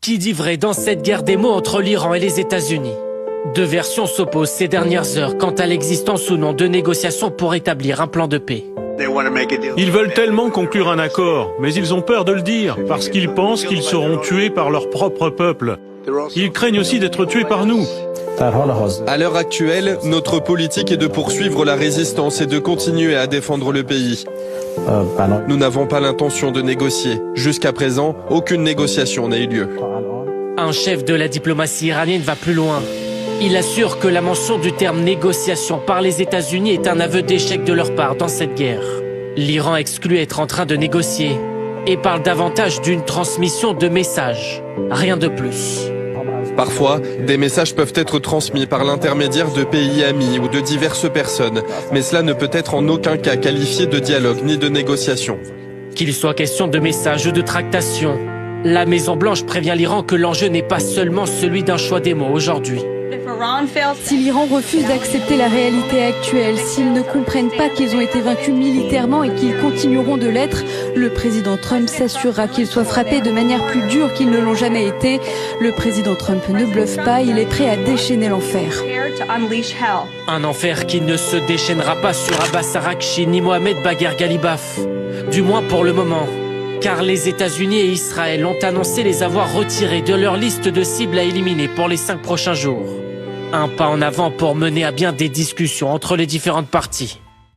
Qui dit vrai dans cette guerre des mots entre l'Iran et les États-Unis? Deux versions s'opposent ces dernières heures quant à l'existence ou non de négociations pour établir un plan de paix. Ils veulent tellement conclure un accord, mais ils ont peur de le dire, parce qu'ils pensent qu'ils seront tués par leur propre peuple. Ils craignent aussi d'être tués par nous. À l'heure actuelle, notre politique est de poursuivre la résistance et de continuer à défendre le pays. Nous n'avons pas l'intention de négocier. Jusqu'à présent, aucune négociation n'a eu lieu. Un chef de la diplomatie iranienne va plus loin. Il assure que la mention du terme négociation par les États-Unis est un aveu d'échec de leur part dans cette guerre. L'Iran exclut être en train de négocier et parle davantage d'une transmission de messages. Rien de plus. Parfois, des messages peuvent être transmis par l'intermédiaire de pays amis ou de diverses personnes, mais cela ne peut être en aucun cas qualifié de dialogue ni de négociation. Qu'il soit question de messages ou de tractation, la Maison-Blanche prévient l'Iran que l'enjeu n'est pas seulement celui d'un choix des mots aujourd'hui. Si l'Iran refuse d'accepter la réalité actuelle, s'ils ne comprennent pas qu'ils ont été vaincus militairement et qu'ils continueront de l'être, le président Trump s'assurera qu'ils soient frappés de manière plus dure qu'ils ne l'ont jamais été. Le président Trump ne bluffe pas, il est prêt à déchaîner l'enfer. Un enfer qui ne se déchaînera pas sur Abbas Araghchi ni Mohamed Bagher Ghalibaf. Du moins pour le moment. Car les États-Unis et Israël ont annoncé les avoir retirés de leur liste de cibles à éliminer pour les 5 prochains jours. Un pas en avant pour mener à bien des discussions entre les différentes parties.